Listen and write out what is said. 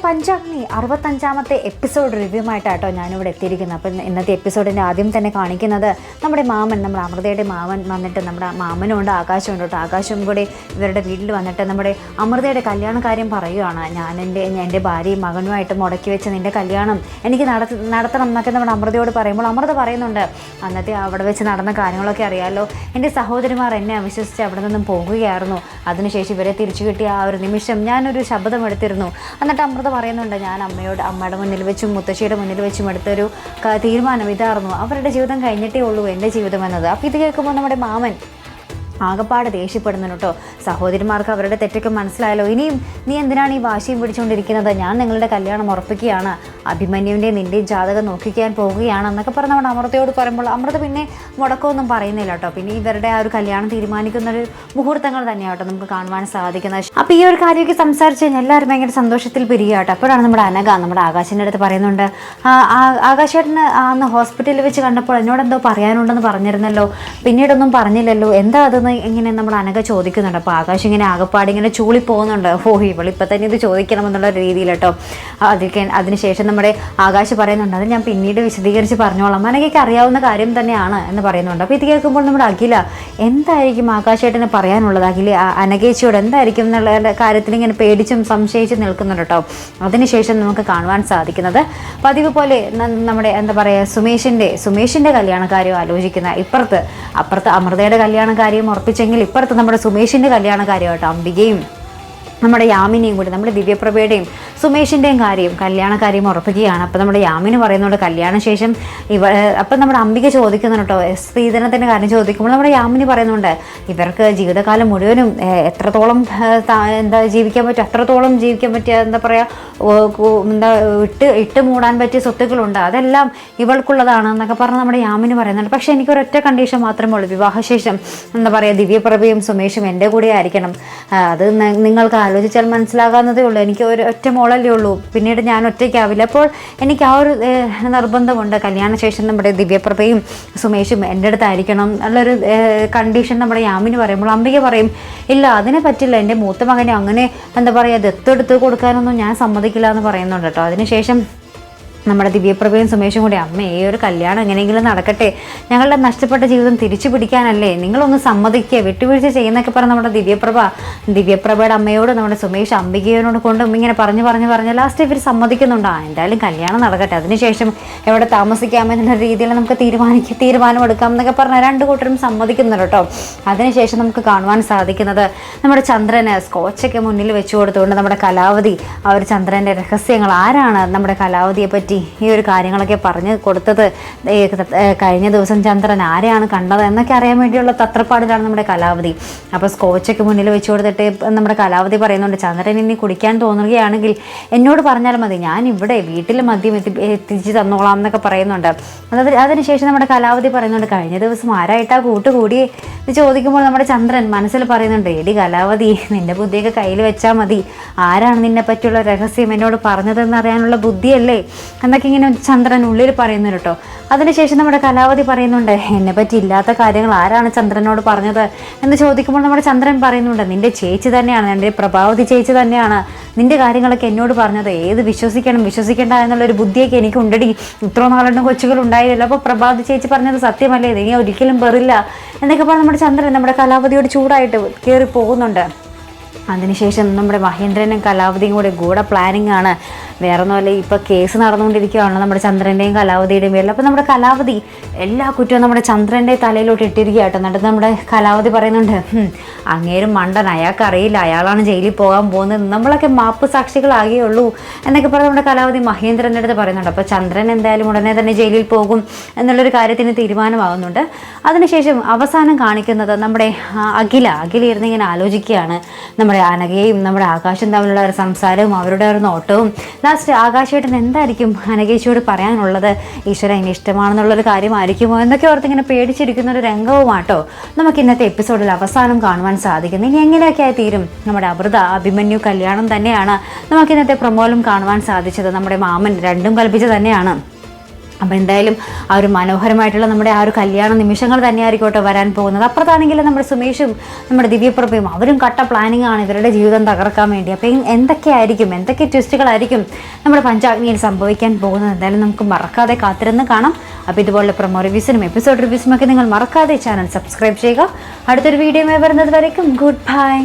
Panchagni 65ാമത്തെ episode review ആയിട്ടാട്ടോ ഞാനിവിടെ എത്തിയിരിക്കുന്നത്. അപ്പം ഇന്നത്തെ എപ്പിസോഡിൻ്റെ ആദ്യം തന്നെ കാണിക്കുന്നത് നമ്മുടെ അമൃതയുടെ മാമൻ വന്നിട്ട് നമ്മുടെ മാമനുണ്ട് ആകാശമുണ്ട് കേട്ടോ. ആകാശം കൂടി ഇവരുടെ വീട്ടിൽ വന്നിട്ട് നമ്മുടെ അമൃതയുടെ കല്യാണ കാര്യം പറയുകയാണ്. എൻ്റെ ഭാര്യയും മകനുമായിട്ട് മുടക്കി വെച്ച നിൻ്റെ കല്യാണം എനിക്ക് നടത്തണം എന്നൊക്കെ നമ്മുടെ അമൃതയോട് പറയുമ്പോൾ അമൃത പറയുന്നുണ്ട്, അന്നത്തെ അവിടെ വെച്ച് നടന്ന കാര്യങ്ങളൊക്കെ അറിയാമല്ലോ, എൻ്റെ സഹോദരിമാർ എന്നെ അവിശ്വസിച്ച് അവിടെ നിന്നും പോകുകയായിരുന്നു. അതിനുശേഷം ഇവരെ തിരിച്ചു കിട്ടിയ ആ ഒരു നിമിഷം ഞാനൊരു ശബ്ദം എടുത്തിരുന്നു. എന്നിട്ട് അമൃത പറയുന്നുണ്ട്, ഞാൻ അമ്മയുടെ മുന്നിൽ വെച്ചും മുത്തശ്ശിയുടെ മുന്നിൽ വെച്ചും എടുത്തൊരു തീരുമാനം ഇതായിരുന്നു, അവരുടെ ജീവിതം കഴിഞ്ഞിട്ടേ ഉള്ളൂ എൻ്റെ ജീവിതം എന്നത്. അപ്പോൾ ഇത് കേൾക്കുമ്പോൾ നമ്മുടെ മാമൻ ആകപ്പാട് ദേഷ്യപ്പെടുന്നു കേട്ടോ. സഹോദരിമാർക്ക് അവരുടെ തെറ്റൊക്കെ മനസ്സിലായല്ലോ, ഇനിയും നീ എന്തിനാണ് ഈ വാശിയും പിടിച്ചുകൊണ്ടിരിക്കുന്നത്, ഞാൻ നിങ്ങളുടെ കല്യാണം ഉറപ്പിക്കുകയാണ്, അഭിമന്യുവിൻ്റെ നിൻ്റെയും ജാതകം നോക്കിക്കാൻ പോവുകയാണ് എന്നൊക്കെ പറഞ്ഞ് നമ്മുടെ അമൃതയോട് പറയുമ്പോൾ അമൃത പിന്നെ മുടക്കമൊന്നും പറയുന്നില്ല കേട്ടോ. പിന്നെ ഇവരുടെ ആ ഒരു കല്യാണം തീരുമാനിക്കുന്ന ഒരു മുഹൂർത്തങ്ങൾ തന്നെയാണ് കേട്ടോ നമുക്ക് കാണുവാൻ സാധിക്കുന്നത്. അപ്പോൾ ഈ ഒരു കാര്യമൊക്കെ സംസാരിച്ച് കഴിഞ്ഞാൽ എല്ലാവരും ഭയങ്കര സന്തോഷത്തിൽ പിരിയുക കേട്ടോ. അപ്പോഴാണ് നമ്മുടെ ആകാശിൻ്റെ അടുത്ത് പറയുന്നുണ്ട്, ആകാശേട്ടന് അന്ന് ഹോസ്പിറ്റലിൽ വെച്ച് കണ്ടപ്പോൾ എന്നോടെന്തോ പറയാനുണ്ടെന്ന് പറഞ്ഞിരുന്നല്ലോ, പിന്നീടൊന്നും പറഞ്ഞില്ലല്ലോ, എന്താ അതെന്ന് ഇങ്ങനെ നമ്മുടെ അനഘ ചോദിക്കുന്നുണ്ട്. അപ്പോൾ ആകാശം ഇങ്ങനെ ആകപ്പാടി ഇങ്ങനെ ചൂളി പോകുന്നുണ്ട്. ഇവളിപ്പോൾ തന്നെ ഇത് ചോദിക്കണമെന്നുള്ള രീതിയിൽ കേട്ടോ. അതിനുശേഷം നമ്മുടെ ആകാശ് പറയുന്നുണ്ട്, അത് ഞാൻ പിന്നീട് വിശദീകരിച്ച് പറഞ്ഞോളാം, അനഘയ്ക്ക് അറിയാവുന്ന കാര്യം തന്നെയാണ് എന്ന് പറയുന്നുണ്ട്. അപ്പോൾ ഇത് കേൾക്കുമ്പോൾ നമ്മുടെ അഖില എന്തായിരിക്കും ആകാശേട്ടന് പറയാനുള്ളത്, അനഘേച്ചിയോട് എന്തായിരിക്കും എന്നുള്ള കാര്യത്തിൽ ഇങ്ങനെ പേടിച്ചും സംശയിച്ചും നിൽക്കുന്നുണ്ട് കേട്ടോ. അതിനുശേഷം നമുക്ക് കാണുവാൻ സാധിക്കുന്നത് പതിവ് പോലെ നമ്മുടെ എന്താ പറയുക സുമേഷിൻ്റെ കല്യാണക്കാര്യം ആലോചിക്കുന്ന അപ്പുറത്ത് അമൃതയുടെ കല്യാണക്കാര്യം ഉറപ്പിച്ചെങ്കിൽ ഇപ്പുറത്ത് നമ്മുടെ സുമേഷിൻ്റെ കല്യാണക്കാര്യം കേട്ടോ. അംബികയും നമ്മുടെ യാമിനിയും കൂടി നമ്മുടെ ദിവ്യപ്രഭയുടെയും സുമേഷിൻ്റെയും കല്യാണക്കാര്യം ഉറപ്പിക്കുകയാണ്. അപ്പോൾ നമ്മുടെ യാമിന് പറയുന്നുണ്ട് കല്യാണശേഷം അപ്പം നമ്മുടെ അംബിക ചോദിക്കുന്നുണ്ട് കേട്ടോ, സ്ത്രീധനത്തിൻ്റെ കാര്യം ചോദിക്കുമ്പോൾ നമ്മുടെ യാമിനി പറയുന്നുണ്ട്, ഇവർക്ക് ജീവിതകാലം മുഴുവനും എത്രത്തോളം ജീവിക്കാൻ പറ്റും അത്രത്തോളം ജീവിക്കാൻ പറ്റിയ ഇട്ട് മൂടാൻ പറ്റിയ സ്വത്തുക്കളുണ്ട്, അതെല്ലാം ഇവൾക്കുള്ളതാണ് എന്നൊക്കെ പറഞ്ഞ് നമ്മുടെ യാമിന് പറയുന്നുണ്ട്. പക്ഷേ എനിക്കൊരൊറ്റ കണ്ടീഷൻ മാത്രമേ ഉള്ളൂ, വിവാഹശേഷം ദിവ്യപ്രഭയും സുമേഷും എൻ്റെ കൂടെ ആയിരിക്കണം, അത് നിങ്ങൾക്ക് ആലോചിച്ചാൽ മനസ്സിലാകാവുന്നതേ ഉള്ളൂ, എനിക്ക് ഒറ്റ മോളല്ലേ ഉള്ളൂ, പിന്നീട് ഞാൻ ഒറ്റയ്ക്കാവില്ല. അപ്പോൾ എനിക്ക് ആ ഒരു നിർബന്ധമുണ്ട്, കല്യാണശേഷം നമ്മുടെ ദിവ്യപ്രഭയും സുമേഷും എൻ്റെ അടുത്തായിരിക്കണം എന്നുള്ളൊരു കണ്ടീഷൻ നമ്മുടെ യാമിന് പറയുമ്പോൾ അംബിക പറയും, ഇല്ല അതിനെ പറ്റില്ല, എൻ്റെ മൂത്ത മകനെ അങ്ങനെ ദത്തെടുത്ത് കൊടുക്കാനൊന്നും ഞാൻ സമ്മതിക്കില്ല എന്ന് പറയുന്നുണ്ട് കേട്ടോ. അതിനുശേഷം നമ്മുടെ ദിവ്യപ്രഭയും സുമേഷും കൂടി, അമ്മ ഈ ഒരു കല്യാണം എങ്ങനെയെങ്കിലും നടക്കട്ടെ, ഞങ്ങളുടെ നഷ്ടപ്പെട്ട ജീവിതം തിരിച്ചു പിടിക്കാനല്ലേ, നിങ്ങളൊന്ന് സമ്മതിക്കുക, വിട്ടുവീഴ്ച ചെയ്യുന്നൊക്കെ പറഞ്ഞ് നമ്മുടെ ദിവ്യപ്രഭയുടെ അമ്മയോട് നമ്മുടെ സുമേഷ് അംബികയോട് കൊണ്ടും ഇങ്ങനെ പറഞ്ഞ് ലാസ്റ്റ് ഇവർ സമ്മതിക്കുന്നുണ്ട്, എന്തായാലും കല്യാണം നടക്കട്ടെ, അതിനുശേഷം എവിടെ താമസിക്കാമെന്നുള്ള രീതിയിൽ നമുക്ക് തീരുമാനമെടുക്കാം എന്നൊക്കെ പറഞ്ഞ് രണ്ടു കൂട്ടരും സമ്മതിക്കുന്നുണ്ട് കേട്ടോ. അതിനുശേഷം നമുക്ക് കാണുവാൻ സാധിക്കുന്നത് നമ്മുടെ ചന്ദ്രന് സ്കോച്ചൊക്കെ മുന്നിൽ വെച്ചു കൊടുത്തുകൊണ്ട് നമ്മുടെ കലാവധി ആ ഒരു ചന്ദ്രൻ്റെ രഹസ്യങ്ങൾ, ആരാണ് നമ്മുടെ കലാവധിയെ പറ്റി ഈ ഒരു കാര്യങ്ങളൊക്കെ പറഞ്ഞു കൊടുത്തത്, കഴിഞ്ഞ ദിവസം ചന്ദ്രൻ ആരെയാണ് കണ്ടത് എന്നൊക്കെ അറിയാൻ വേണ്ടിയുള്ള തത്രപ്പാടിലാണ് നമ്മുടെ കലാവധി. അപ്പോൾ സ്കോച്ചൊക്കെ മുന്നിൽ വെച്ച് കൊടുത്തിട്ട് നമ്മുടെ കലാവധി പറയുന്നുണ്ട്, ചന്ദ്രൻ ഇനി കുടിക്കാൻ തോന്നുകയാണെങ്കിൽ എന്നോട് പറഞ്ഞാൽ മതി, ഞാൻ ഇവിടെ വീട്ടിൽ മദ്യം എത്തിച്ച് തന്നോളാം എന്നൊക്കെ പറയുന്നുണ്ട്. അതിനുശേഷം നമ്മുടെ കലാവധി പറയുന്നുണ്ട്, കഴിഞ്ഞ ദിവസം ആരായിട്ടാ കൂട്ടുകൂടി ഇത് ചോദിക്കുമ്പോൾ നമ്മുടെ ചന്ദ്രൻ മനസ്സിൽ പറയുന്നുണ്ട്, എടി കലാവധി നിൻ്റെ ബുദ്ധിയൊക്കെ കയ്യിൽ വെച്ചാൽ മതി, ആരാണ് നിന്നെ പറ്റിയുള്ള രഹസ്യം എന്നോട് പറഞ്ഞതെന്ന് അറിയാനുള്ള ബുദ്ധിയല്ലേ എന്നൊക്കെ ഇങ്ങനെ ചന്ദ്രൻ ഉള്ളിൽ പറയുന്നു കേട്ടോ. അതിനുശേഷം നമ്മുടെ കലാവധി പറയുന്നുണ്ട്, എന്നെ പറ്റി ഇല്ലാത്ത കാര്യങ്ങൾ ആരാണ് ചന്ദ്രനോട് പറഞ്ഞത് എന്ന് ചോദിക്കുമ്പോൾ നമ്മുടെ ചന്ദ്രൻ പറയുന്നുണ്ട്, നിൻ്റെ ചേച്ചി തന്നെയാണ്, എൻ്റെ പ്രഭാവതി ചേച്ചി തന്നെയാണ് നിൻ്റെ കാര്യങ്ങളൊക്കെ എന്നോട് പറഞ്ഞത്, ഏത് വിശ്വസിക്കേണ്ട എന്നുള്ളൊരു ബുദ്ധിയൊക്കെ എനിക്ക് ഉണ്ടടി, ഇത്ര നാളും കൊച്ചുകൾ ഉണ്ടായില്ലല്ലോ, അപ്പോൾ പ്രഭാവതി ചേച്ചി പറഞ്ഞത് സത്യമല്ലേ, ഇനി ഒരിക്കലും പെറില്ല എന്നൊക്കെ പറഞ്ഞ് നമ്മുടെ ചന്ദ്രൻ നമ്മുടെ കലാവധിയോട് ചൂടായിട്ട് കയറി പോകുന്നുണ്ട്. അതിനുശേഷം നമ്മുടെ മഹേന്ദ്രനും കലാവധിയും കൂടെ പ്ലാനിങ് ആണ്, വേറെ ഒന്നുമല്ല, ഇപ്പോൾ കേസ് നടന്നുകൊണ്ടിരിക്കുകയാണ് നമ്മുടെ ചന്ദ്രൻ്റെയും കലാവധിയുടെയും പേരിൽ. അപ്പോൾ നമ്മുടെ കലാവധി എല്ലാ കുറ്റവും നമ്മുടെ ചന്ദ്രൻ്റെ തലയിലോട്ട് ഇട്ടിരിക്കുകയാട്ടോ. എന്നിട്ട് നമ്മുടെ കലാവധി പറയുന്നുണ്ട്, അങ്ങേരും മണ്ടൻ, അയാൾക്കറിയില്ല, അയാളാണ് ജയിലിൽ പോകാൻ പോകുന്നത്, നമ്മളൊക്കെ മാപ്പ് സാക്ഷികളാകുകയുള്ളൂ എന്നൊക്കെ പറഞ്ഞ് നമ്മുടെ കലാവധി മഹേന്ദ്രൻ്റെ അടുത്ത് പറയുന്നുണ്ട്. അപ്പോൾ ചന്ദ്രൻ എന്തായാലും ഉടനെ തന്നെ ജയിലിൽ പോകും എന്നുള്ളൊരു കാര്യത്തിന് തീരുമാനമാകുന്നുണ്ട്. അതിനുശേഷം അവസാനം കാണിക്കുന്നത് നമ്മുടെ അഖില ഇരുന്നിങ്ങനെ ആലോചിക്കുകയാണ്, നമ്മുടെ അനഘയും നമ്മുടെ ആകാശം തമ്മിലുള്ള ഒരു സംസാരവും അവരുടെ ഒരു നോട്ടവും. ലാസ്റ്റ് ആകാശേട്ടൻ എന്തായിരിക്കും അനഘേച്ചിയോട് പറയാനുള്ളത്, ഈശ്വര ഇനി ഇഷ്ടമാണെന്നുള്ളൊരു കാര്യമായിരിക്കുമോ എന്നൊക്കെ ഓർത്തിങ്ങനെ പേടിച്ചിരിക്കുന്ന ഒരു രംഗവുമാട്ടോ നമുക്ക് ഇന്നത്തെ എപ്പിസോഡിൽ അവസാനം കാണുവാൻ സാധിക്കുന്നത്. ഇനി എങ്ങനെയൊക്കെ ആയി തീരും നമ്മുടെ അഭിമന്യു കല്യാണം തന്നെയാണ് നമുക്ക് ഇന്നത്തെ പ്രൊമോയിലും കാണുവാൻ സാധിച്ചത്. നമ്മുടെ മാമൻ രണ്ടും കൽപ്പിച്ച് തന്നെയാണ് അപ്പോൾ എന്തായാലും ആ ഒരു മനോഹരമായിട്ടുള്ള നമ്മുടെ ആ ഒരു കല്യാണ നിമിഷങ്ങൾ തന്നെയായിരിക്കോട്ടെ വരാൻ പോകുന്നത്. അപ്പുറത്താണെങ്കിൽ നമ്മുടെ സുമേഷും നമ്മുടെ ദിവ്യപ്രഭയും അവരും കട്ട പ്ലാനിങ് ആണ് ഇവരുടെ ജീവിതം തകർക്കാൻ വേണ്ടി. അപ്പോൾ എന്തൊക്കെ ട്വിസ്റ്റുകളായിരിക്കും നമ്മുടെ പഞ്ചാഗ്നിയിൽ സംഭവിക്കാൻ പോകുന്നത്? എന്തായാലും നമുക്ക് മറക്കാതെ കാത്തിരുന്ന് കാണാം. അപ്പോൾ ഇതുപോലുള്ള പ്രൊമോ റിവ്യൂസിനും എപ്പിസോഡ് റിവ്യൂസിനും ഒക്കെ നിങ്ങൾ മറക്കാതെ ചാനൽ സബ്സ്ക്രൈബ് ചെയ്യുക. അടുത്തൊരു വീഡിയോ വരുന്നത് വരയ്ക്കും ഗുഡ് ബൈ.